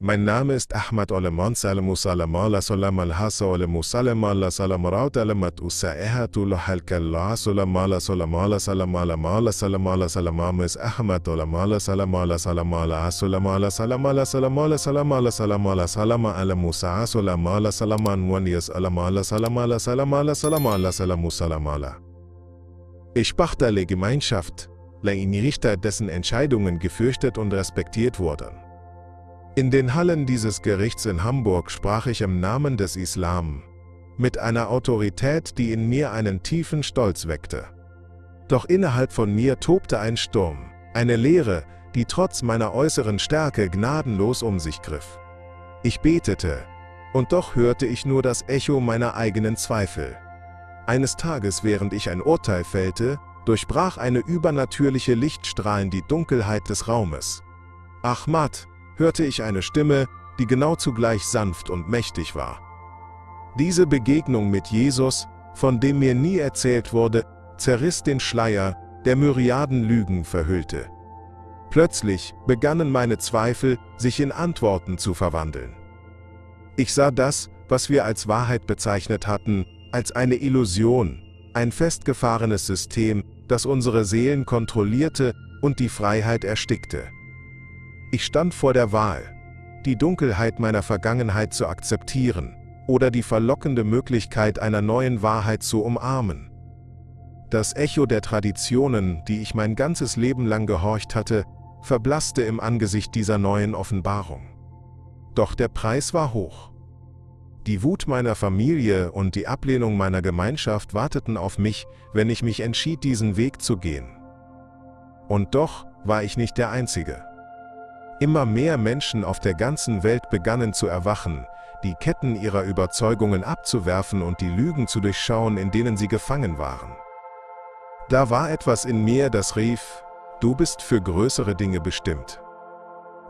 Mein Name ist Ahmad Oleman Salamusalamala Salamalhasa Olemusalamala Salamaraut Alamat Usaehatulhalkalla Salamala Salamala Salamalamala Salamala Salamamis Ahmad Olamala Salamala Salamala Salamala Salamala Salamala Salamala Salamala Salama Alamusa Salamala Salaman Wanias Alamala Salamala Salamala Salamala Salamusalamala. Ich brachte alle Gemeinschaft, die Richter, dessen Entscheidungen gefürchtet und respektiert wurden. In den Hallen dieses Gerichts in Hamburg sprach ich im Namen des Islam, mit einer Autorität, die in mir einen tiefen Stolz weckte. Doch innerhalb von mir tobte ein Sturm, eine Leere, die trotz meiner äußeren Stärke gnadenlos um sich griff. Ich betete, und doch hörte ich nur das Echo meiner eigenen Zweifel. Eines Tages, während ich ein Urteil fällte, durchbrach eine übernatürliche Lichtstrahlen die Dunkelheit des Raumes. Ahmad, hörte ich eine Stimme, die genau zugleich sanft und mächtig war. Diese Begegnung mit Jesus, von dem mir nie erzählt wurde, zerriss den Schleier, der Myriaden Lügen verhüllte. Plötzlich begannen meine Zweifel, sich in Antworten zu verwandeln. Ich sah das, was wir als Wahrheit bezeichnet hatten, als eine Illusion, ein festgefahrenes System, das unsere Seelen kontrollierte und die Freiheit erstickte. Ich stand vor der Wahl, die Dunkelheit meiner Vergangenheit zu akzeptieren oder die verlockende Möglichkeit einer neuen Wahrheit zu umarmen. Das Echo der Traditionen, die ich mein ganzes Leben lang gehorcht hatte, verblasste im Angesicht dieser neuen Offenbarung. Doch der Preis war hoch. Die Wut meiner Familie und die Ablehnung meiner Gemeinschaft warteten auf mich, wenn ich mich entschied, diesen Weg zu gehen. Und doch war ich nicht der Einzige. Immer mehr Menschen auf der ganzen Welt begannen zu erwachen, die Ketten ihrer Überzeugungen abzuwerfen und die Lügen zu durchschauen, in denen sie gefangen waren. Da war etwas in mir, das rief: Du bist für größere Dinge bestimmt.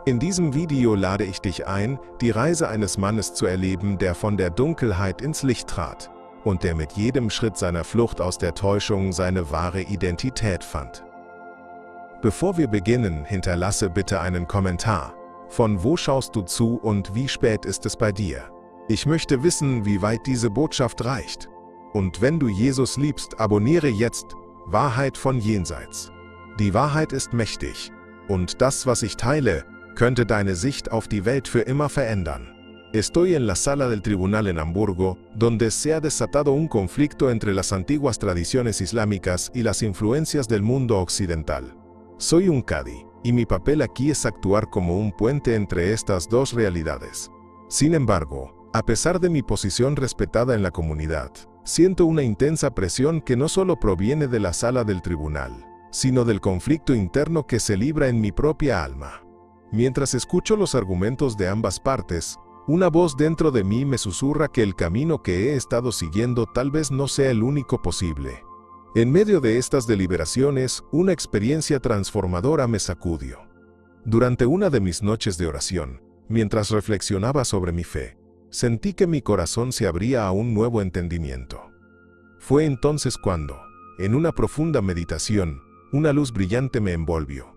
In diesem Video lade ich dich ein, die Reise eines Mannes zu erleben, der von der Dunkelheit ins Licht trat und der mit jedem Schritt seiner Flucht aus der Täuschung seine wahre Identität fand. Bevor wir beginnen, hinterlasse bitte einen Kommentar. Von wo schaust du zu und wie spät ist es bei dir? Ich möchte wissen, wie weit diese Botschaft reicht. Und wenn du Jesus liebst, abonniere jetzt Wahrheit von Jenseits. Die Wahrheit ist mächtig. Und das, was ich teile, könnte deine Sicht auf die Welt für immer verändern. Estoy en la sala del tribunal en Hamburgo, donde se ha desatado un conflicto entre las antiguas tradiciones islámicas y las influencias del mundo occidental. Soy un Qadi, y mi papel aquí es actuar como un puente entre estas dos realidades. Sin embargo, a pesar de mi posición respetada en la comunidad, siento una intensa presión que no solo proviene de la sala del tribunal, sino del conflicto interno que se libra en mi propia alma. Mientras escucho los argumentos de ambas partes, una voz dentro de mí me susurra que el camino que he estado siguiendo tal vez no sea el único posible. En medio de estas deliberaciones, una experiencia transformadora me sacudió. Durante una de mis noches de oración, mientras reflexionaba sobre mi fe, sentí que mi corazón se abría a un nuevo entendimiento. Fue entonces cuando, en una profunda meditación, una luz brillante me envolvió.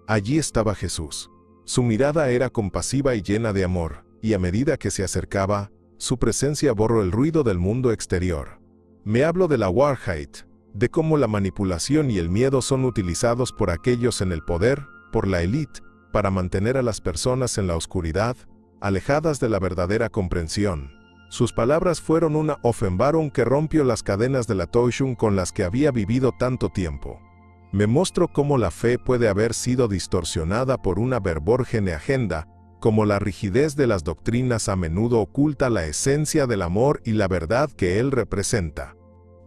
Allí estaba Jesús. Su mirada era compasiva y llena de amor, y a medida que se acercaba, su presencia borró el ruido del mundo exterior. Me hablo de la Wahrheit, de cómo la manipulación y el miedo son utilizados por aquellos en el poder, por la élite, para mantener a las personas en la oscuridad, alejadas de la verdadera comprensión. Sus palabras fueron una Offenbarung que rompió las cadenas de la Täuschung con las que había vivido tanto tiempo. Me mostró cómo la fe puede haber sido distorsionada por una verborgene agenda, como la rigidez de las doctrinas a menudo oculta la esencia del amor y la verdad que él representa.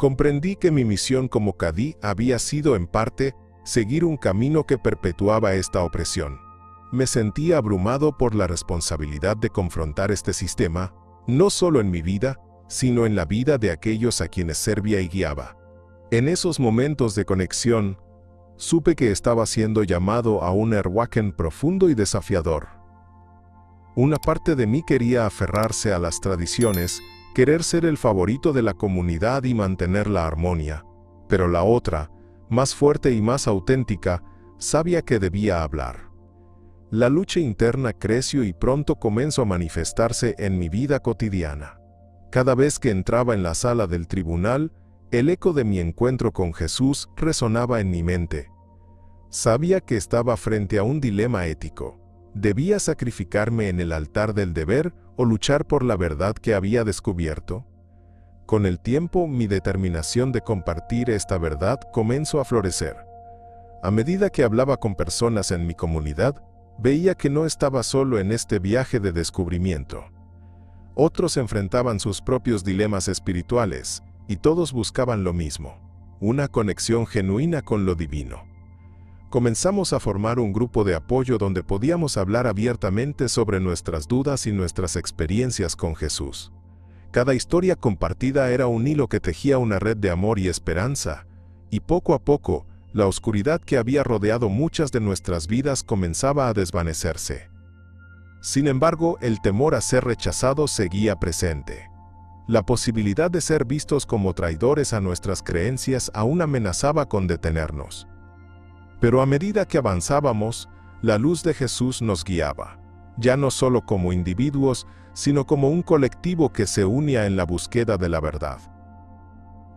Comprendí que mi misión como Qadi había sido en parte seguir un camino que perpetuaba esta opresión. Me sentí abrumado por la responsabilidad de confrontar este sistema, no solo en mi vida, sino en la vida de aquellos a quienes servía y guiaba. En esos momentos de conexión, supe que estaba siendo llamado a un Erwachen profundo y desafiador. Una parte de mí quería aferrarse a las tradiciones, querer ser el favorito de la comunidad y mantener la armonía, pero la otra, más fuerte y más auténtica, sabía que debía hablar. La lucha interna creció y pronto comenzó a manifestarse en mi vida cotidiana. Cada vez que entraba en la sala del tribunal, el eco de mi encuentro con Jesús resonaba en mi mente. Sabía que estaba frente a un dilema ético. ¿Debía sacrificarme en el altar del deber o luchar por la verdad que había descubierto? Con el tiempo, mi determinación de compartir esta verdad comenzó a florecer. A medida que hablaba con personas en mi comunidad, veía que no estaba solo en este viaje de descubrimiento. Otros enfrentaban sus propios dilemas espirituales, y todos buscaban lo mismo: una conexión genuina con lo divino. Comenzamos a formar un grupo de apoyo donde podíamos hablar abiertamente sobre nuestras dudas y nuestras experiencias con Jesús. Cada historia compartida era un hilo que tejía una red de amor y esperanza, y poco a poco, la oscuridad que había rodeado muchas de nuestras vidas comenzaba a desvanecerse. Sin embargo, el temor a ser rechazados seguía presente. La posibilidad de ser vistos como traidores a nuestras creencias aún amenazaba con detenernos. Pero a medida que avanzábamos, la luz de Jesús nos guiaba, ya no solo como individuos, sino como un colectivo que se unía en la búsqueda de la verdad.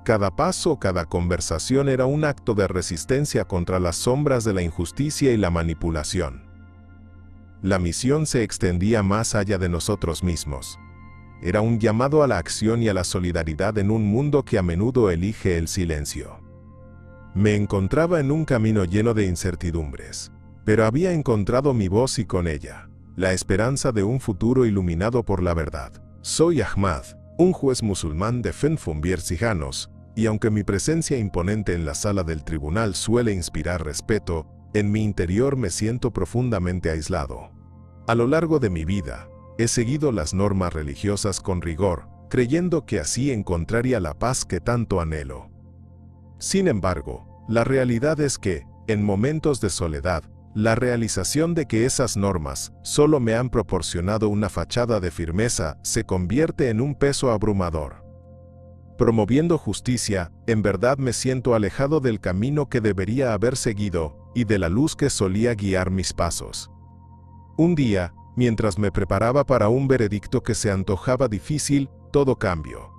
Cada paso, cada conversación era un acto de resistencia contra las sombras de la injusticia y la manipulación. La misión se extendía más allá de nosotros mismos. Era un llamado a la acción y a la solidaridad en un mundo que a menudo elige el silencio. Me encontraba en un camino lleno de incertidumbres, pero había encontrado mi voz y con ella, la esperanza de un futuro iluminado por la verdad. Soy Ahmad, un juez musulmán de Fenfumbir Sijanos, y aunque mi presencia imponente en la sala del tribunal suele inspirar respeto, en mi interior me siento profundamente aislado. A lo largo de mi vida, he seguido las normas religiosas con rigor, creyendo que así encontraría la paz que tanto anhelo. Sin embargo, la realidad es que, en momentos de soledad, la realización de que esas normas solo me han proporcionado una fachada de firmeza se convierte en un peso abrumador. Promoviendo justicia, en verdad me siento alejado del camino que debería haber seguido y de la luz que solía guiar mis pasos. Un día, mientras me preparaba para un veredicto que se antojaba difícil, todo cambió.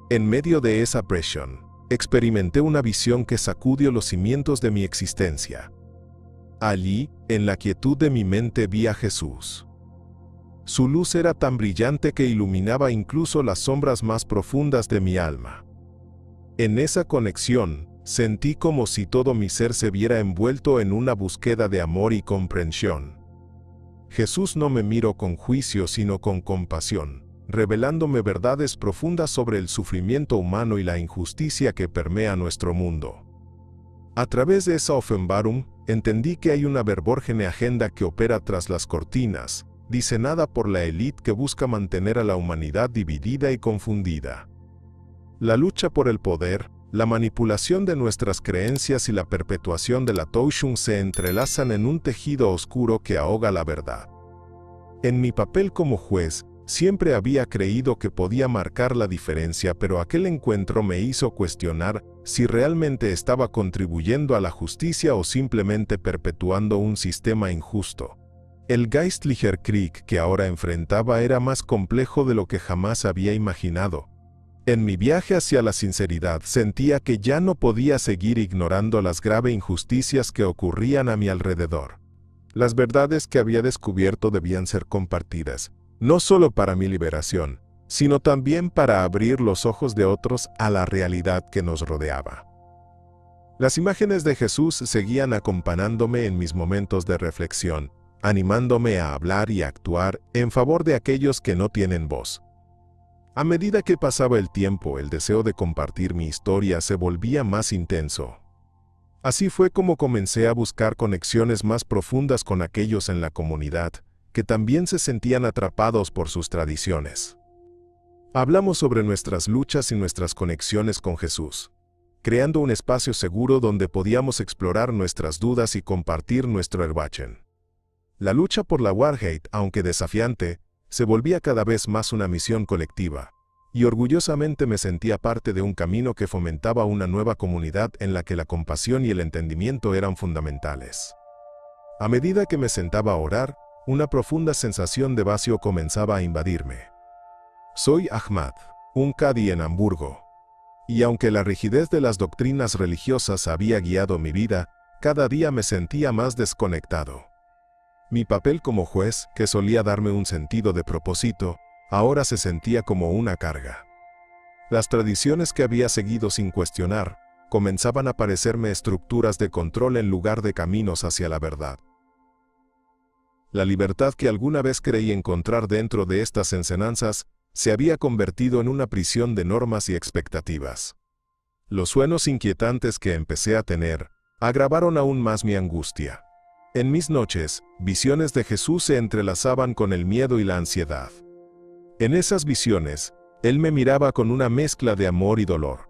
En medio de esa presión, experimenté una visión que sacudió los cimientos de mi existencia. Allí, en la quietud de mi mente vi a Jesús. Su luz era tan brillante que iluminaba incluso las sombras más profundas de mi alma. En esa conexión, sentí como si todo mi ser se viera envuelto en una búsqueda de amor y comprensión. Jesús no me miró con juicio sino con compasión, revelándome verdades profundas sobre el sufrimiento humano y la injusticia que permea nuestro mundo. A través de esa Offenbarung, entendí que hay una verborgene agenda que opera tras las cortinas, diseñada por la élite que busca mantener a la humanidad dividida y confundida. La lucha por el poder, la manipulación de nuestras creencias y la perpetuación de la Täuschung se entrelazan en un tejido oscuro que ahoga la verdad. En mi papel como juez, siempre había creído que podía marcar la diferencia, pero aquel encuentro me hizo cuestionar si realmente estaba contribuyendo a la justicia o simplemente perpetuando un sistema injusto. El Geistlicher Krieg que ahora enfrentaba era más complejo de lo que jamás había imaginado. En mi viaje hacia la sinceridad sentía que ya no podía seguir ignorando las graves injusticias que ocurrían a mi alrededor. Las verdades que había descubierto debían ser compartidas, no solo para mi liberación, sino también para abrir los ojos de otros a la realidad que nos rodeaba. Las imágenes de Jesús seguían acompañándome en mis momentos de reflexión, animándome a hablar y a actuar en favor de aquellos que no tienen voz. A medida que pasaba el tiempo, el deseo de compartir mi historia se volvía más intenso. Así fue como comencé a buscar conexiones más profundas con aquellos en la comunidad, que también se sentían atrapados por sus tradiciones. Hablamos sobre nuestras luchas y nuestras conexiones con Jesús, creando un espacio seguro donde podíamos explorar nuestras dudas y compartir nuestro Erwachen. La lucha por la Wahrheit, aunque desafiante, se volvía cada vez más una misión colectiva, y orgullosamente me sentía parte de un camino que fomentaba una nueva comunidad en la que la compasión y el entendimiento eran fundamentales. A medida que me sentaba a orar, una profunda sensación de vacío comenzaba a invadirme. Soy Ahmad, un cadí en Hamburgo. Y aunque la rigidez de las doctrinas religiosas había guiado mi vida, cada día me sentía más desconectado. Mi papel como juez, que solía darme un sentido de propósito, ahora se sentía como una carga. Las tradiciones que había seguido sin cuestionar, comenzaban a parecerme estructuras de control en lugar de caminos hacia la verdad. La libertad que alguna vez creí encontrar dentro de estas enseñanzas se había convertido en una prisión de normas y expectativas. Los sueños inquietantes que empecé a tener agravaron aún más mi angustia. En mis noches, visiones de Jesús se entrelazaban con el miedo y la ansiedad. En esas visiones, Él me miraba con una mezcla de amor y dolor.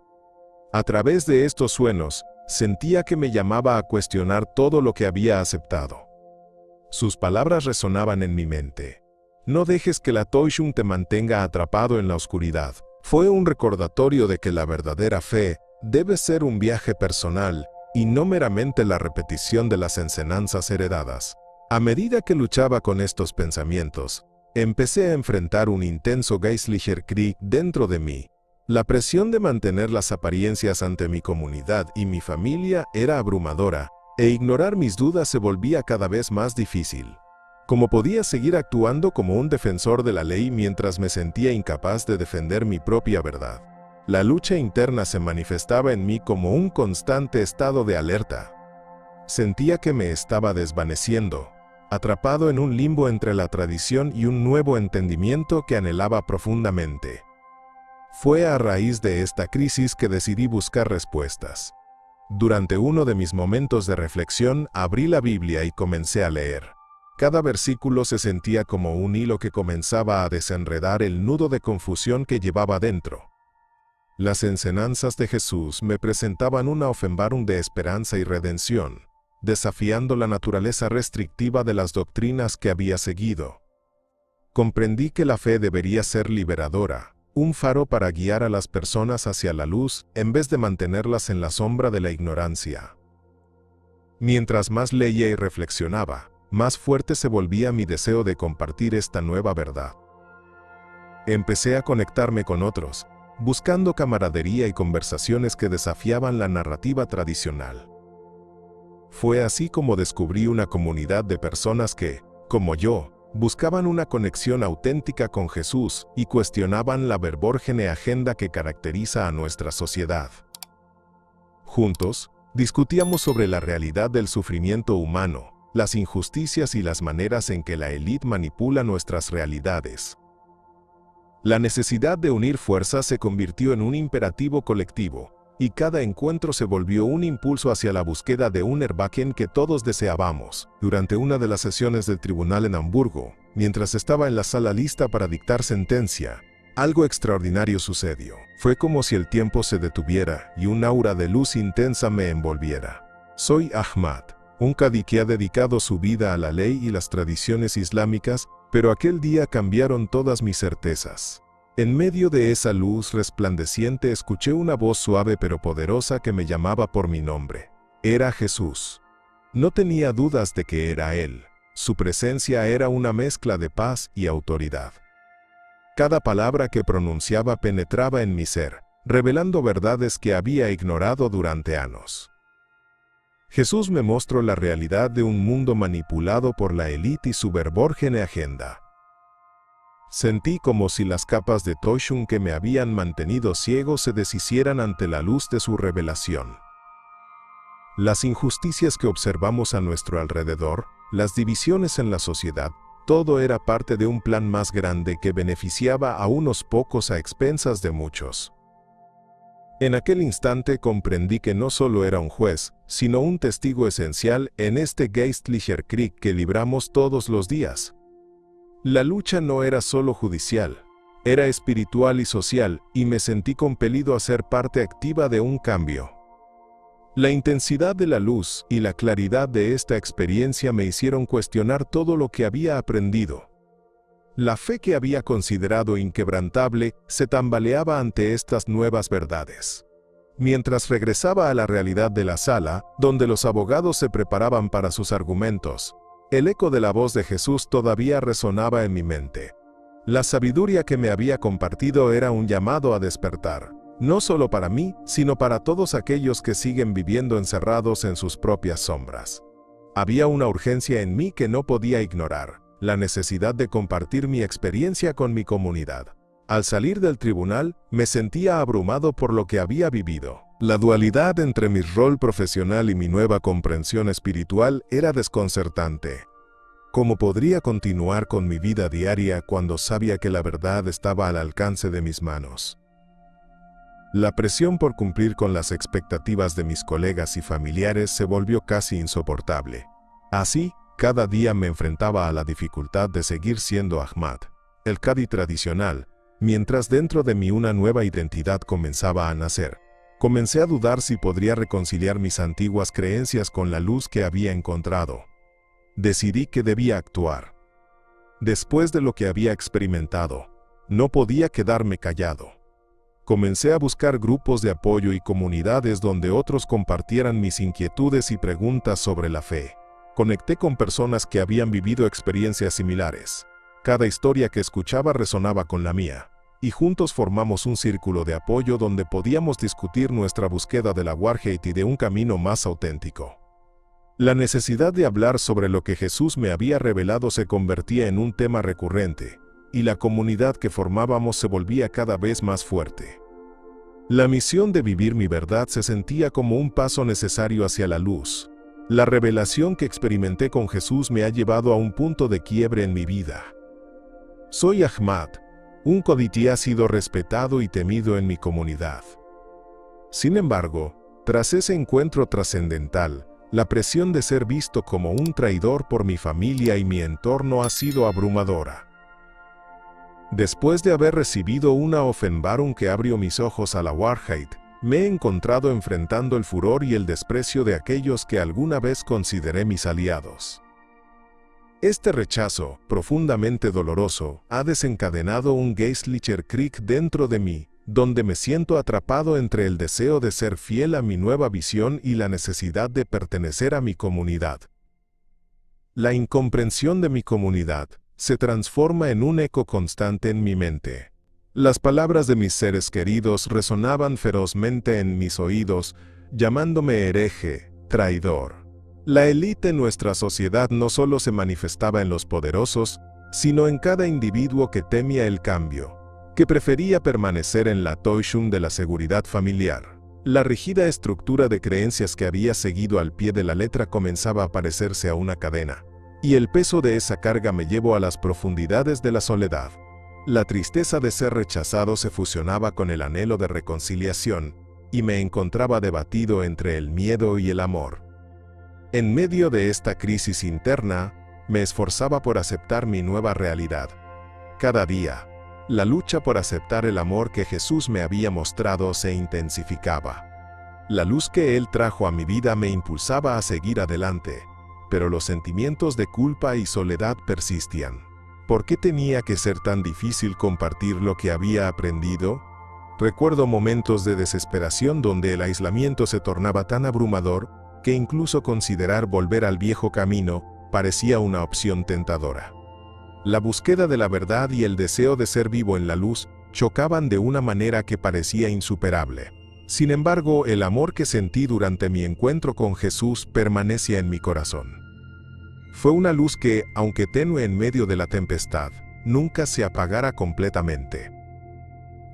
A través de estos sueños, sentía que me llamaba a cuestionar todo lo que había aceptado. Sus palabras resonaban en mi mente. No dejes que la Täuschung te mantenga atrapado en la oscuridad. Fue un recordatorio de que la verdadera fe debe ser un viaje personal y no meramente la repetición de las enseñanzas heredadas. A medida que luchaba con estos pensamientos, empecé a enfrentar un intenso Geistlicher Krieg dentro de mí. La presión de mantener las apariencias ante mi comunidad y mi familia era abrumadora, e ignorar mis dudas se volvía cada vez más difícil. ¿Cómo podía seguir actuando como un defensor de la ley mientras me sentía incapaz de defender mi propia verdad? La lucha interna se manifestaba en mí como un constante estado de alerta. Sentía que me estaba desvaneciendo, atrapado en un limbo entre la tradición y un nuevo entendimiento que anhelaba profundamente. Fue a raíz de esta crisis que decidí buscar respuestas. Durante uno de mis momentos de reflexión, abrí la Biblia y comencé a leer. Cada versículo se sentía como un hilo que comenzaba a desenredar el nudo de confusión que llevaba dentro. Las enseñanzas de Jesús me presentaban una Offenbarung de esperanza y redención, desafiando la naturaleza restrictiva de las doctrinas que había seguido. Comprendí que la fe debería ser liberadora, un faro para guiar a las personas hacia la luz en vez de mantenerlas en la sombra de la ignorancia. Mientras más leía y reflexionaba, más fuerte se volvía mi deseo de compartir esta nueva verdad. Empecé a conectarme con otros, buscando camaradería y conversaciones que desafiaban la narrativa tradicional. Fue así como descubrí una comunidad de personas que, como yo, buscaban una conexión auténtica con Jesús y cuestionaban la verborgene agenda que caracteriza a nuestra sociedad. Juntos, discutíamos sobre la realidad del sufrimiento humano, las injusticias y las maneras en que la élite manipula nuestras realidades. La necesidad de unir fuerzas se convirtió en un imperativo colectivo, y cada encuentro se volvió un impulso hacia la búsqueda de un Erwachen que todos deseábamos. Durante una de las sesiones del tribunal en Hamburgo, mientras estaba en la sala lista para dictar sentencia, algo extraordinario sucedió. Fue como si el tiempo se detuviera y un aura de luz intensa me envolviera. Soy Ahmad, un cadí que ha dedicado su vida a la ley y las tradiciones islámicas, pero aquel día cambiaron todas mis certezas. En medio de esa luz resplandeciente escuché una voz suave pero poderosa que me llamaba por mi nombre. Era Jesús. No tenía dudas de que era Él. Su presencia era una mezcla de paz y autoridad. Cada palabra que pronunciaba penetraba en mi ser, revelando verdades que había ignorado durante años. Jesús me mostró la realidad de un mundo manipulado por la élite y su verborgene agenda. Sentí como si las capas de Täuschung que me habían mantenido ciego se deshicieran ante la luz de su revelación. Las injusticias que observamos a nuestro alrededor, las divisiones en la sociedad, todo era parte de un plan más grande que beneficiaba a unos pocos a expensas de muchos. En aquel instante comprendí que no solo era un juez, sino un testigo esencial en este Geistlicher Krieg que libramos todos los días. La lucha no era solo judicial, era espiritual y social, y me sentí compelido a ser parte activa de un cambio. La intensidad de la luz y la claridad de esta experiencia me hicieron cuestionar todo lo que había aprendido. La fe que había considerado inquebrantable se tambaleaba ante estas nuevas verdades. Mientras regresaba a la realidad de la sala, donde los abogados se preparaban para sus argumentos, el eco de la voz de Jesús todavía resonaba en mi mente. La sabiduría que me había compartido era un llamado a despertar, no solo para mí, sino para todos aquellos que siguen viviendo encerrados en sus propias sombras. Había una urgencia en mí que no podía ignorar, la necesidad de compartir mi experiencia con mi comunidad. Al salir del tribunal, me sentía abrumado por lo que había vivido. La dualidad entre mi rol profesional y mi nueva comprensión espiritual era desconcertante. ¿Cómo podría continuar con mi vida diaria cuando sabía que la verdad estaba al alcance de mis manos? La presión por cumplir con las expectativas de mis colegas y familiares se volvió casi insoportable. Así, cada día me enfrentaba a la dificultad de seguir siendo Ahmad, el Qadi tradicional, mientras dentro de mí una nueva identidad comenzaba a nacer. Comencé a dudar si podría reconciliar mis antiguas creencias con la luz que había encontrado. Decidí que debía actuar. Después de lo que había experimentado, no podía quedarme callado. Comencé a buscar grupos de apoyo y comunidades donde otros compartieran mis inquietudes y preguntas sobre la fe. Conecté con personas que habían vivido experiencias similares. Cada historia que escuchaba resonaba con la mía, y juntos formamos un círculo de apoyo donde podíamos discutir nuestra búsqueda de la Wahrheit y de un camino más auténtico. La necesidad de hablar sobre lo que Jesús me había revelado se convertía en un tema recurrente, y la comunidad que formábamos se volvía cada vez más fuerte. La misión de vivir mi verdad se sentía como un paso necesario hacia la luz. La revelación que experimenté con Jesús me ha llevado a un punto de quiebre en mi vida. Soy Ahmad, un Qadi que ha sido respetado y temido en mi comunidad. Sin embargo, tras ese encuentro trascendental, la presión de ser visto como un traidor por mi familia y mi entorno ha sido abrumadora. Después de haber recibido una Offenbarung que abrió mis ojos a la Wahrheit, me he encontrado enfrentando el furor y el desprecio de aquellos que alguna vez consideré mis aliados. Este rechazo, profundamente doloroso, ha desencadenado un Geistlicher Krieg dentro de mí, donde me siento atrapado entre el deseo de ser fiel a mi nueva visión y la necesidad de pertenecer a mi comunidad. La incomprensión de mi comunidad se transforma en un eco constante en mi mente. Las palabras de mis seres queridos resonaban ferozmente en mis oídos, llamándome hereje, traidor. La élite en nuestra sociedad no solo se manifestaba en los poderosos, sino en cada individuo que temía el cambio, que prefería permanecer en la Täuschung de la seguridad familiar. La rígida estructura de creencias que había seguido al pie de la letra comenzaba a parecerse a una cadena, y el peso de esa carga me llevó a las profundidades de la soledad. La tristeza de ser rechazado se fusionaba con el anhelo de reconciliación, y me encontraba debatido entre el miedo y el amor. En medio de esta crisis interna, me esforzaba por aceptar mi nueva realidad. Cada día, la lucha por aceptar el amor que Jesús me había mostrado se intensificaba. La luz que Él trajo a mi vida me impulsaba a seguir adelante, pero los sentimientos de culpa y soledad persistían. ¿Por qué tenía que ser tan difícil compartir lo que había aprendido? Recuerdo momentos de desesperación donde el aislamiento se tornaba tan abrumador que incluso considerar volver al viejo camino parecía una opción tentadora. La búsqueda de la verdad y el deseo de ser vivo en la luz chocaban de una manera que parecía insuperable. Sin embargo, el amor que sentí durante mi encuentro con Jesús permanecía en mi corazón. Fue una luz que, aunque tenue en medio de la tempestad, nunca se apagara completamente.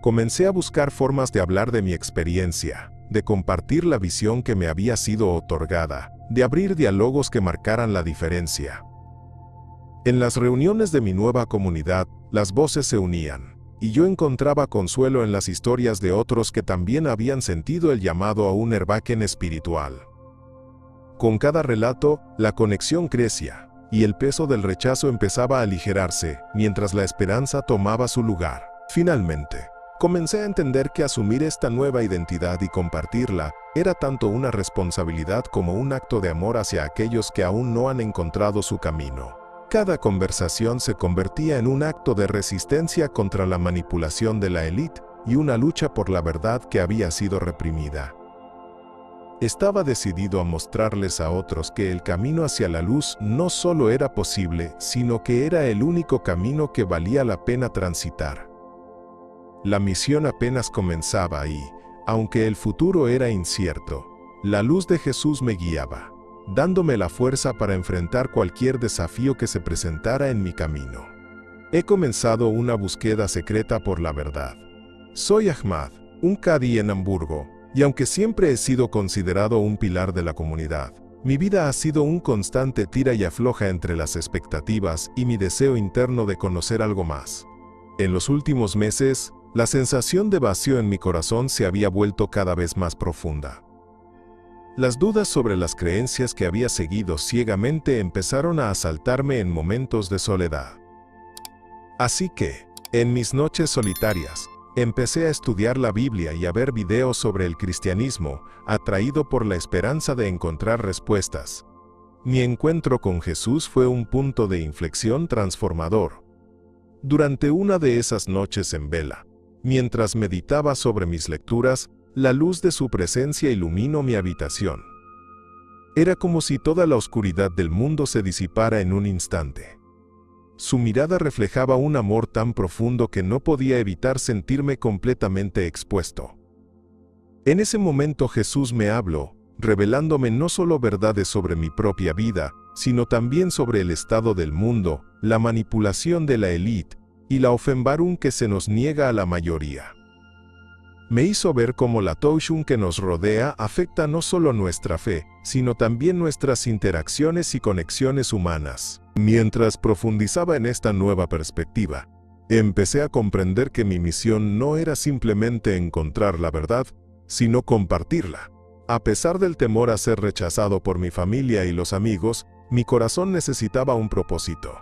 Comencé a buscar formas de hablar de mi experiencia, de compartir la visión que me había sido otorgada, de abrir diálogos que marcaran la diferencia. En las reuniones de mi nueva comunidad, las voces se unían, y yo encontraba consuelo en las historias de otros que también habían sentido el llamado a un Erwachen espiritual. Con cada relato, la conexión crecía, y el peso del rechazo empezaba a aligerarse, mientras la esperanza tomaba su lugar. Finalmente, comencé a entender que asumir esta nueva identidad y compartirla era tanto una responsabilidad como un acto de amor hacia aquellos que aún no han encontrado su camino. Cada conversación se convertía en un acto de resistencia contra la manipulación de la élite y una lucha por la verdad que había sido reprimida. Estaba decidido a mostrarles a otros que el camino hacia la luz no solo era posible, sino que era el único camino que valía la pena transitar. La misión apenas comenzaba y, aunque el futuro era incierto, la luz de Jesús me guiaba, dándome la fuerza para enfrentar cualquier desafío que se presentara en mi camino. He comenzado una búsqueda secreta por la verdad. Soy Ahmad, un Qadi en Hamburgo, y aunque siempre he sido considerado un pilar de la comunidad, mi vida ha sido un constante tira y afloja entre las expectativas y mi deseo interno de conocer algo más. En los últimos meses, la sensación de vacío en mi corazón se había vuelto cada vez más profunda. Las dudas sobre las creencias que había seguido ciegamente empezaron a asaltarme en momentos de soledad. Así que, en mis noches solitarias, empecé a estudiar la Biblia y a ver videos sobre el cristianismo, atraído por la esperanza de encontrar respuestas. Mi encuentro con Jesús fue un punto de inflexión transformador. Durante una de esas noches en vela, mientras meditaba sobre mis lecturas, la luz de su presencia iluminó mi habitación. Era como si toda la oscuridad del mundo se disipara en un instante. Su mirada reflejaba un amor tan profundo que no podía evitar sentirme completamente expuesto. En ese momento Jesús me habló, revelándome no solo verdades sobre mi propia vida, sino también sobre el estado del mundo, la manipulación de la élite y la Offenbarung que se nos niega a la mayoría. Me hizo ver cómo la Täuschung que nos rodea afecta no solo nuestra fe, sino también nuestras interacciones y conexiones humanas. Mientras profundizaba en esta nueva perspectiva, empecé a comprender que mi misión no era simplemente encontrar la verdad, sino compartirla. A pesar del temor a ser rechazado por mi familia y los amigos, mi corazón necesitaba un propósito.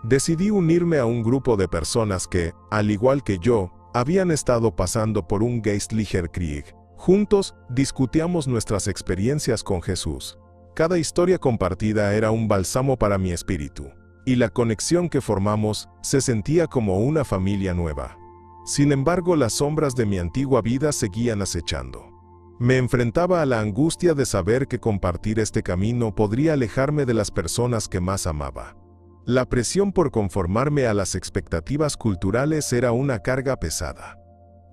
Decidí unirme a un grupo de personas que, al igual que yo, habían estado pasando por un Geistlicher Krieg. Juntos, discutíamos nuestras experiencias con Jesús. Cada historia compartida era un bálsamo para mi espíritu, y la conexión que formamos se sentía como una familia nueva. Sin embargo, las sombras de mi antigua vida seguían acechando. Me enfrentaba a la angustia de saber que compartir este camino podría alejarme de las personas que más amaba. La presión por conformarme a las expectativas culturales era una carga pesada.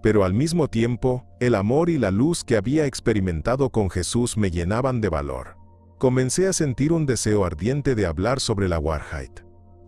Pero al mismo tiempo, el amor y la luz que había experimentado con Jesús me llenaban de valor. Comencé a sentir un deseo ardiente de hablar sobre la Wahrheit,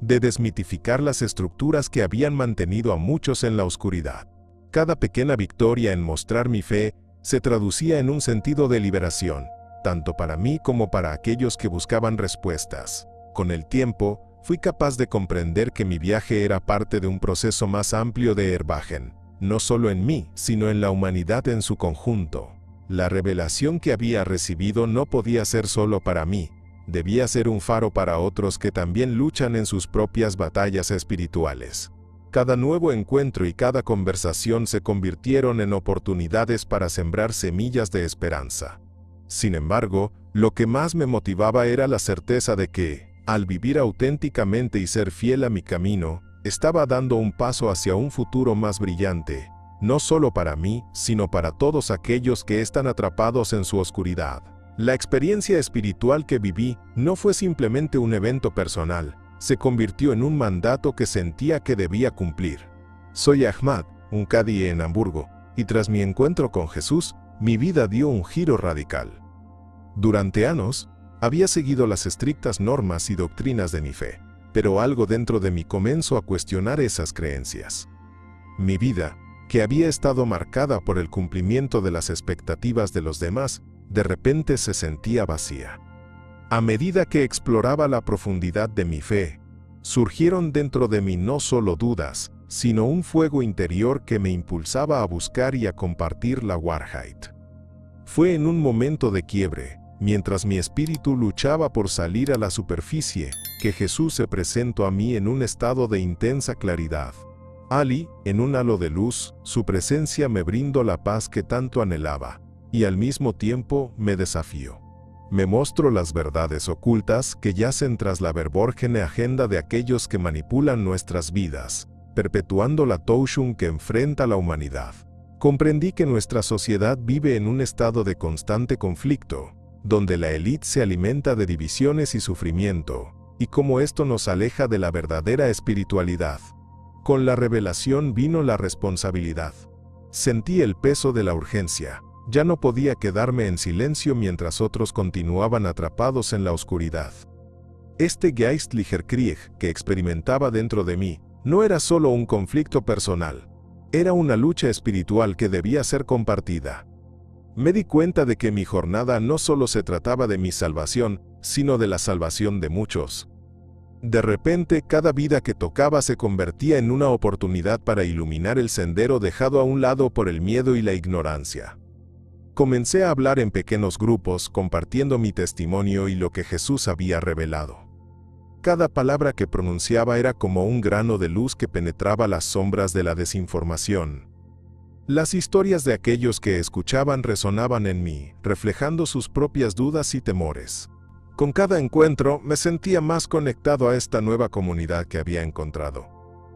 de desmitificar las estructuras que habían mantenido a muchos en la oscuridad. Cada pequeña victoria en mostrar mi fe se traducía en un sentido de liberación, tanto para mí como para aquellos que buscaban respuestas. Con el tiempo, fui capaz de comprender que mi viaje era parte de un proceso más amplio de Erwachen, no solo en mí, sino en la humanidad en su conjunto. La revelación que había recibido no podía ser solo para mí, debía ser un faro para otros que también luchan en sus propias batallas espirituales. Cada nuevo encuentro y cada conversación se convirtieron en oportunidades para sembrar semillas de esperanza. Sin embargo, lo que más me motivaba era la certeza de que, al vivir auténticamente y ser fiel a mi camino, estaba dando un paso hacia un futuro más brillante, no solo para mí, sino para todos aquellos que están atrapados en su oscuridad. La experiencia espiritual que viví no fue simplemente un evento personal, se convirtió en un mandato que sentía que debía cumplir. Soy Ahmad, un Qadi en Hamburgo, y tras mi encuentro con Jesús, mi vida dio un giro radical. Durante años, había seguido las estrictas normas y doctrinas de mi fe, pero algo dentro de mí comenzó a cuestionar esas creencias. Mi vida, que había estado marcada por el cumplimiento de las expectativas de los demás, de repente se sentía vacía. A medida que exploraba la profundidad de mi fe, surgieron dentro de mí no solo dudas, sino un fuego interior que me impulsaba a buscar y a compartir la Wahrheit. Fue en un momento de quiebre, mientras mi espíritu luchaba por salir a la superficie, que Jesús se presentó a mí en un estado de intensa claridad. Ali, en un halo de luz, su presencia me brindó la paz que tanto anhelaba, y al mismo tiempo me desafió. Me mostró las verdades ocultas que yacen tras la verborgene agenda de aquellos que manipulan nuestras vidas, perpetuando la Täuschung que enfrenta la humanidad. Comprendí que nuestra sociedad vive en un estado de constante conflicto, donde la élite se alimenta de divisiones y sufrimiento, y cómo esto nos aleja de la verdadera espiritualidad. Con la revelación vino la responsabilidad. Sentí el peso de la urgencia. Ya no podía quedarme en silencio mientras otros continuaban atrapados en la oscuridad. Este Geistlicher Krieg que experimentaba dentro de mí no era solo un conflicto personal, era una lucha espiritual que debía ser compartida. Me di cuenta de que mi jornada no solo se trataba de mi salvación, sino de la salvación de muchos. De repente, cada vida que tocaba se convertía en una oportunidad para iluminar el sendero dejado a un lado por el miedo y la ignorancia. Comencé a hablar en pequeños grupos, compartiendo mi testimonio y lo que Jesús había revelado. Cada palabra que pronunciaba era como un grano de luz que penetraba las sombras de la desinformación. Las historias de aquellos que escuchaban resonaban en mí, reflejando sus propias dudas y temores. Con cada encuentro me sentía más conectado a esta nueva comunidad que había encontrado.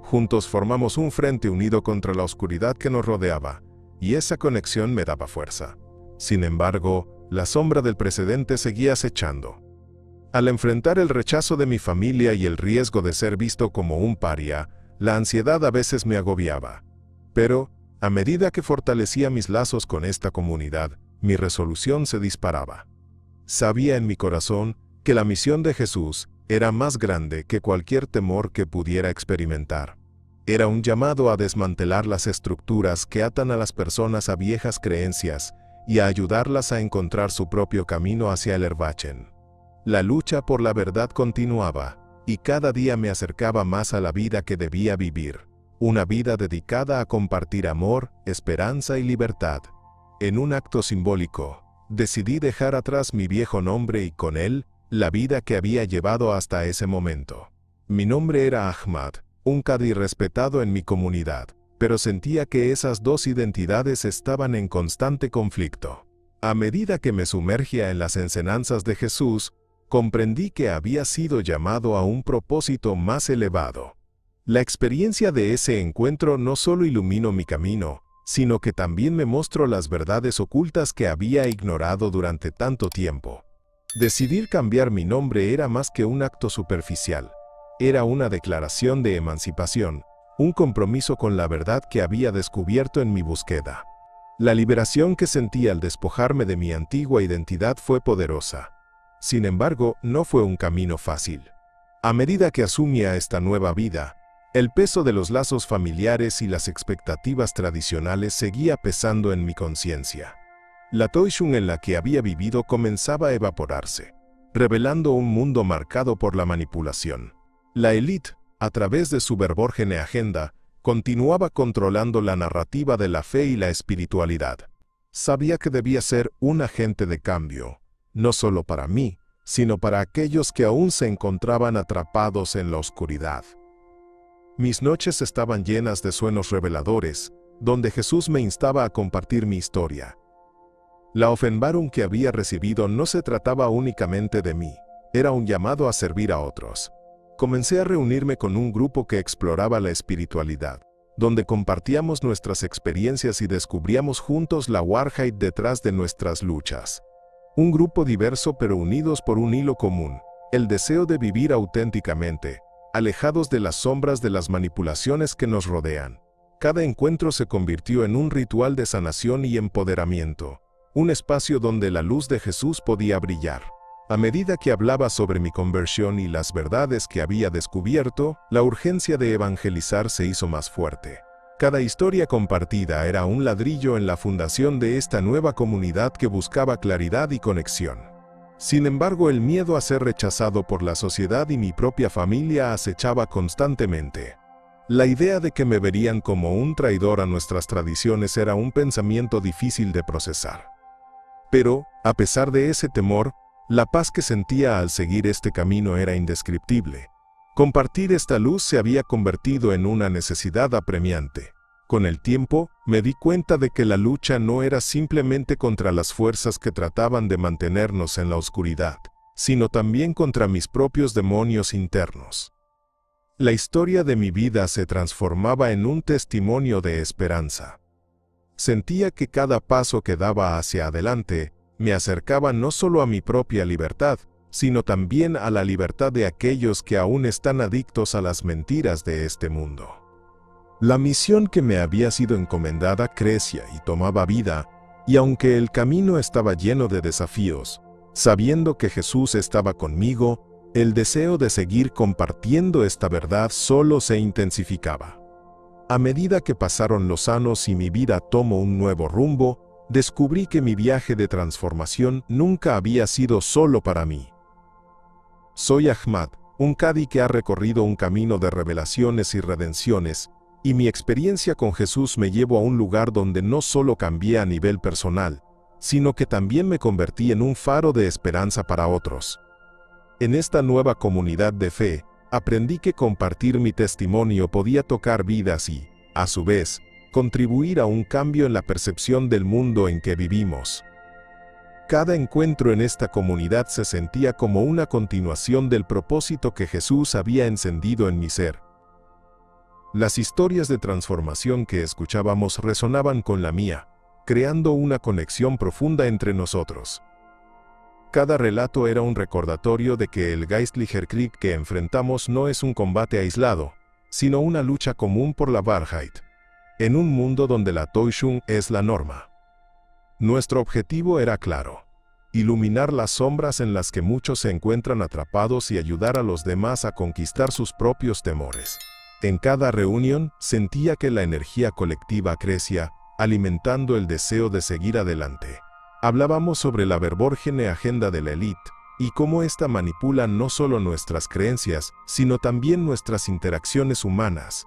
Juntos formamos un frente unido contra la oscuridad que nos rodeaba, y esa conexión me daba fuerza. Sin embargo, la sombra del precedente seguía acechando. Al enfrentar el rechazo de mi familia y el riesgo de ser visto como un paria, la ansiedad a veces me agobiaba. Pero, a medida que fortalecía mis lazos con esta comunidad, mi resolución se disparaba. Sabía en mi corazón que la misión de Jesús era más grande que cualquier temor que pudiera experimentar. Era un llamado a desmantelar las estructuras que atan a las personas a viejas creencias y a ayudarlas a encontrar su propio camino hacia el Erwachen. La lucha por la verdad continuaba, y cada día me acercaba más a la vida que debía vivir, una vida dedicada a compartir amor, esperanza y libertad. En un acto simbólico, decidí dejar atrás mi viejo nombre y con él, la vida que había llevado hasta ese momento. Mi nombre era Ahmad, un cadí respetado en mi comunidad, pero sentía que esas dos identidades estaban en constante conflicto. A medida que me sumergía en las enseñanzas de Jesús, comprendí que había sido llamado a un propósito más elevado. La experiencia de ese encuentro no solo iluminó mi camino, sino que también me mostró las verdades ocultas que había ignorado durante tanto tiempo. Decidir cambiar mi nombre era más que un acto superficial. Era una declaración de emancipación, un compromiso con la verdad que había descubierto en mi búsqueda. La liberación que sentí al despojarme de mi antigua identidad fue poderosa. Sin embargo, no fue un camino fácil. A medida que asumía esta nueva vida, el peso de los lazos familiares y las expectativas tradicionales seguía pesando en mi conciencia. La Täuschung en la que había vivido comenzaba a evaporarse, revelando un mundo marcado por la manipulación. La élite, a través de su verborgene agenda, continuaba controlando la narrativa de la fe y la espiritualidad. Sabía que debía ser un agente de cambio, no solo para mí, sino para aquellos que aún se encontraban atrapados en la oscuridad. Mis noches estaban llenas de sueños reveladores, donde Jesús me instaba a compartir mi historia. La Offenbarung que había recibido no se trataba únicamente de mí, era un llamado a servir a otros. Comencé a reunirme con un grupo que exploraba la espiritualidad, donde compartíamos nuestras experiencias y descubríamos juntos la Wahrheit detrás de nuestras luchas. Un grupo diverso pero unidos por un hilo común, el deseo de vivir auténticamente, alejados de las sombras de las manipulaciones que nos rodean. Cada encuentro se convirtió en un ritual de sanación y empoderamiento, un espacio donde la luz de Jesús podía brillar. A medida que hablaba sobre mi conversión y las verdades que había descubierto, la urgencia de evangelizar se hizo más fuerte. Cada historia compartida era un ladrillo en la fundación de esta nueva comunidad que buscaba claridad y conexión. Sin embargo, el miedo a ser rechazado por la sociedad y mi propia familia acechaba constantemente. La idea de que me verían como un traidor a nuestras tradiciones era un pensamiento difícil de procesar. Pero, a pesar de ese temor, la paz que sentía al seguir este camino era indescriptible. Compartir esta luz se había convertido en una necesidad apremiante. Con el tiempo, me di cuenta de que la lucha no era simplemente contra las fuerzas que trataban de mantenernos en la oscuridad, sino también contra mis propios demonios internos. La historia de mi vida se transformaba en un testimonio de esperanza. Sentía que cada paso que daba hacia adelante me acercaba no solo a mi propia libertad, sino también a la libertad de aquellos que aún están adictos a las mentiras de este mundo. La misión que me había sido encomendada crecía y tomaba vida, y aunque el camino estaba lleno de desafíos, sabiendo que Jesús estaba conmigo, el deseo de seguir compartiendo esta verdad solo se intensificaba. A medida que pasaron los años y mi vida tomó un nuevo rumbo, descubrí que mi viaje de transformación nunca había sido solo para mí. Soy Ahmad, un Qadi que ha recorrido un camino de revelaciones y redenciones, y mi experiencia con Jesús me llevó a un lugar donde no solo cambié a nivel personal, sino que también me convertí en un faro de esperanza para otros. En esta nueva comunidad de fe, aprendí que compartir mi testimonio podía tocar vidas y, a su vez, contribuir a un cambio en la percepción del mundo en que vivimos. Cada encuentro en esta comunidad se sentía como una continuación del propósito que Jesús había encendido en mi ser. Las historias de transformación que escuchábamos resonaban con la mía, creando una conexión profunda entre nosotros. Cada relato era un recordatorio de que el Geistlicher Krieg que enfrentamos no es un combate aislado, sino una lucha común por la Wahrheit, en un mundo donde la Täuschung es la norma. Nuestro objetivo era claro: iluminar las sombras en las que muchos se encuentran atrapados y ayudar a los demás a conquistar sus propios temores. En cada reunión sentía que la energía colectiva crecía, alimentando el deseo de seguir adelante. Hablábamos sobre la verborgene agenda de la élite y cómo ésta manipula no solo nuestras creencias, sino también nuestras interacciones humanas.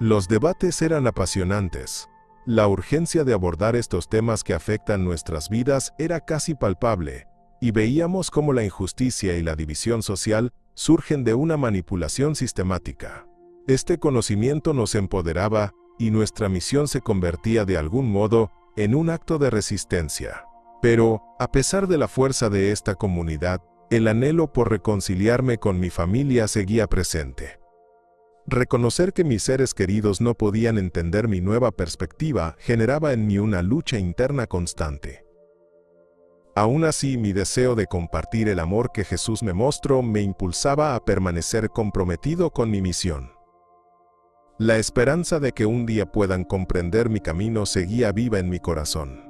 Los debates eran apasionantes. La urgencia de abordar estos temas que afectan nuestras vidas era casi palpable, y veíamos cómo la injusticia y la división social surgen de una manipulación sistemática. Este conocimiento nos empoderaba, y nuestra misión se convertía de algún modo en un acto de resistencia. Pero, a pesar de la fuerza de esta comunidad, el anhelo por reconciliarme con mi familia seguía presente. Reconocer que mis seres queridos no podían entender mi nueva perspectiva generaba en mí una lucha interna constante. Aún así, mi deseo de compartir el amor que Jesús me mostró me impulsaba a permanecer comprometido con mi misión. La esperanza de que un día puedan comprender mi camino seguía viva en mi corazón.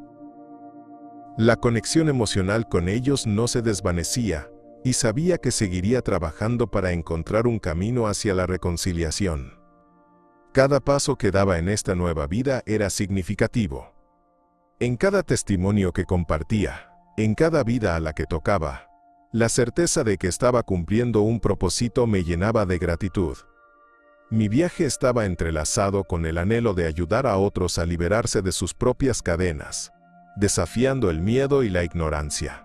La conexión emocional con ellos no se desvanecía, y sabía que seguiría trabajando para encontrar un camino hacia la reconciliación. Cada paso que daba en esta nueva vida era significativo. En cada testimonio que compartía, en cada vida a la que tocaba, la certeza de que estaba cumpliendo un propósito me llenaba de gratitud. Mi viaje estaba entrelazado con el anhelo de ayudar a otros a liberarse de sus propias cadenas, desafiando el miedo y la ignorancia.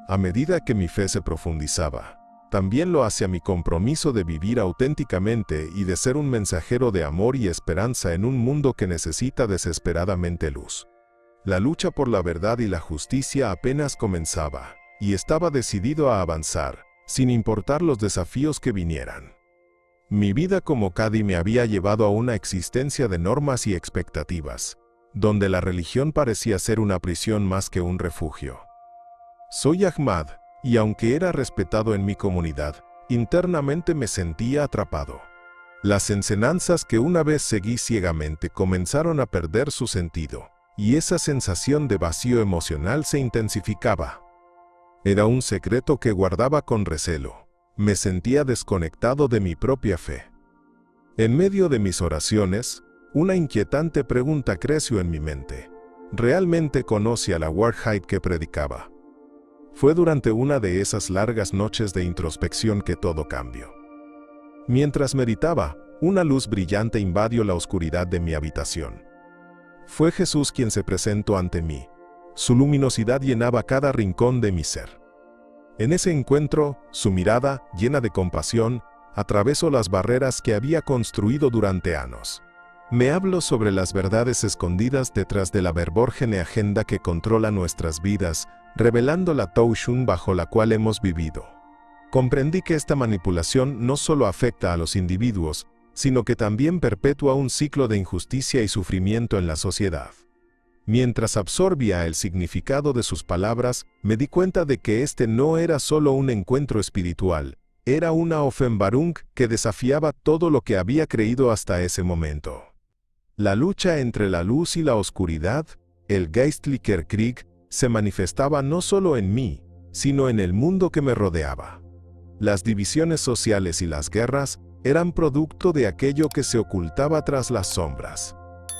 A medida que mi fe se profundizaba, también lo hacía mi compromiso de vivir auténticamente y de ser un mensajero de amor y esperanza en un mundo que necesita desesperadamente luz. La lucha por la verdad y la justicia apenas comenzaba, y estaba decidido a avanzar, sin importar los desafíos que vinieran. Mi vida como Qadi me había llevado a una existencia de normas y expectativas, donde la religión parecía ser una prisión más que un refugio. Soy Ahmad, y aunque era respetado en mi comunidad, internamente me sentía atrapado. Las enseñanzas que una vez seguí ciegamente comenzaron a perder su sentido, y esa sensación de vacío emocional se intensificaba. Era un secreto que guardaba con recelo. Me sentía desconectado de mi propia fe. En medio de mis oraciones, una inquietante pregunta creció en mi mente. ¿Realmente conoce a la Wahrheit que predicaba? Fue durante una de esas largas noches de introspección que todo cambió. Mientras meditaba, una luz brillante invadió la oscuridad de mi habitación. Fue Jesús quien se presentó ante mí. Su luminosidad llenaba cada rincón de mi ser. En ese encuentro, su mirada, llena de compasión, atravesó las barreras que había construido durante años. Me habló sobre las verdades escondidas detrás de la verborgene agenda que controla nuestras vidas, revelando la Täuschung bajo la cual hemos vivido. Comprendí que esta manipulación no solo afecta a los individuos, sino que también perpetúa un ciclo de injusticia y sufrimiento en la sociedad. Mientras absorbía el significado de sus palabras, me di cuenta de que este no era solo un encuentro espiritual, era una Offenbarung que desafiaba todo lo que había creído hasta ese momento. La lucha entre la luz y la oscuridad, el Geistlicher Krieg, se manifestaba no solo en mí, sino en el mundo que me rodeaba. Las divisiones sociales y las guerras eran producto de aquello que se ocultaba tras las sombras.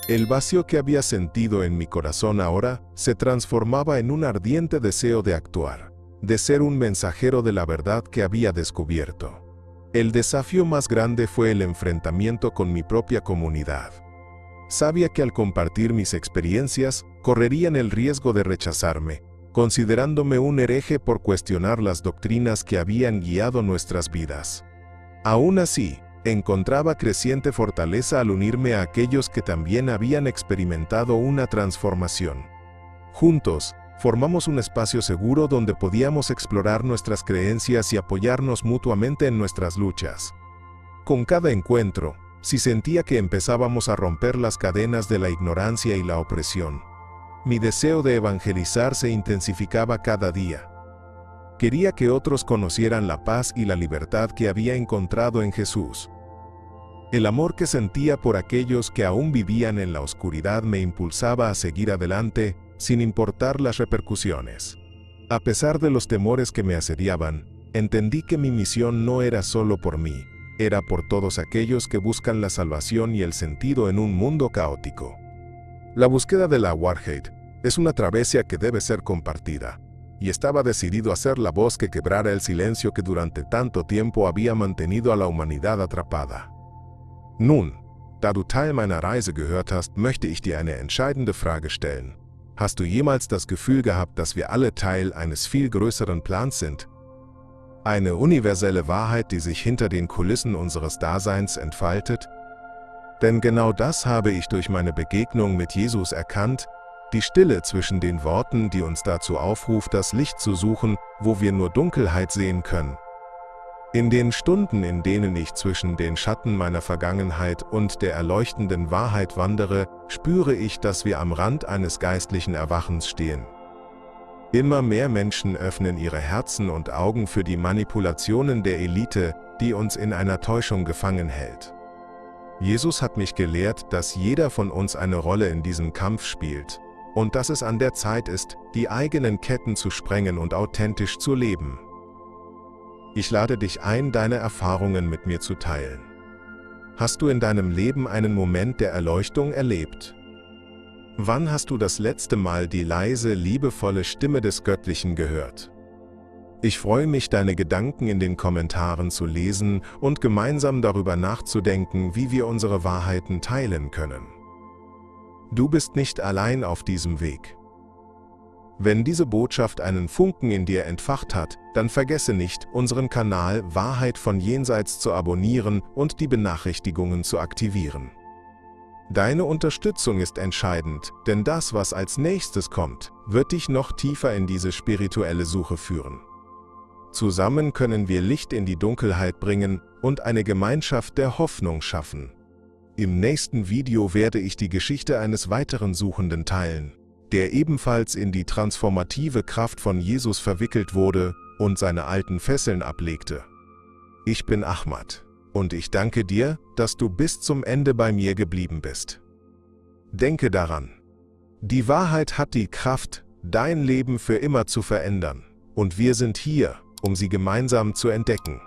El vacío que había sentido en mi corazón ahora se transformaba en un ardiente deseo de actuar, de ser un mensajero de la verdad que había descubierto. El desafío más grande fue el enfrentamiento con mi propia comunidad. Sabía que al compartir mis experiencias, correrían el riesgo de rechazarme, considerándome un hereje por cuestionar las doctrinas que habían guiado nuestras vidas. Aún así, encontraba creciente fortaleza al unirme a aquellos que también habían experimentado una transformación. Juntos, formamos un espacio seguro donde podíamos explorar nuestras creencias y apoyarnos mutuamente en nuestras luchas. Con cada encuentro, si sentía que empezábamos a romper las cadenas de la ignorancia y la opresión, mi deseo de evangelizar se intensificaba cada día. Quería que otros conocieran la paz y la libertad que había encontrado en Jesús. El amor que sentía por aquellos que aún vivían en la oscuridad me impulsaba a seguir adelante, sin importar las repercusiones. A pesar de los temores que me asediaban, entendí que mi misión no era solo por mí, era por todos aquellos que buscan la salvación y el sentido en un mundo caótico. La búsqueda de la Wahrheit es una travesía que debe ser compartida, y estaba decidido a ser la voz que quebrara el silencio que durante tanto tiempo había mantenido a la humanidad atrapada. Nun, da du Teil meiner Reise gehört hast, möchte ich dir eine entscheidende Frage stellen. Hast du jemals das Gefühl gehabt, dass wir alle Teil eines viel größeren Plans sind? Eine universelle Wahrheit, die sich hinter den Kulissen unseres Daseins entfaltet? Denn genau das habe ich durch meine Begegnung mit Jesus erkannt, die Stille zwischen den Worten, die uns dazu aufruft, das Licht zu suchen, wo wir nur Dunkelheit sehen können. In den Stunden, in denen ich zwischen den Schatten meiner Vergangenheit und der erleuchtenden Wahrheit wandere, spüre ich, dass wir am Rand eines geistlichen Erwachens stehen. Immer mehr Menschen öffnen ihre Herzen und Augen für die Manipulationen der Elite, die uns in einer Täuschung gefangen hält. Jesus hat mich gelehrt, dass jeder von uns eine Rolle in diesem Kampf spielt und dass es an der Zeit ist, die eigenen Ketten zu sprengen und authentisch zu leben. Ich lade dich ein, deine Erfahrungen mit mir zu teilen. Hast du in deinem Leben einen Moment der Erleuchtung erlebt? Wann hast du das letzte Mal die leise, liebevolle Stimme des Göttlichen gehört? Ich freue mich, deine Gedanken in den Kommentaren zu lesen und gemeinsam darüber nachzudenken, wie wir unsere Wahrheiten teilen können. Du bist nicht allein auf diesem Weg. Wenn diese Botschaft einen Funken in dir entfacht hat, dann vergesse nicht, unseren Kanal Wahrheit von Jenseits zu abonnieren und die Benachrichtigungen zu aktivieren. Deine Unterstützung ist entscheidend, denn das, was als nächstes kommt, wird dich noch tiefer in diese spirituelle Suche führen. Zusammen können wir Licht in die Dunkelheit bringen und eine Gemeinschaft der Hoffnung schaffen. Im nächsten Video werde ich die Geschichte eines weiteren Suchenden teilen, der ebenfalls in die transformative Kraft von Jesus verwickelt wurde und seine alten Fesseln ablegte. Ich bin Ahmad, und ich danke dir, dass du bis zum Ende bei mir geblieben bist. Denke daran, die Wahrheit hat die Kraft, dein Leben für immer zu verändern, und wir sind hier, um sie gemeinsam zu entdecken.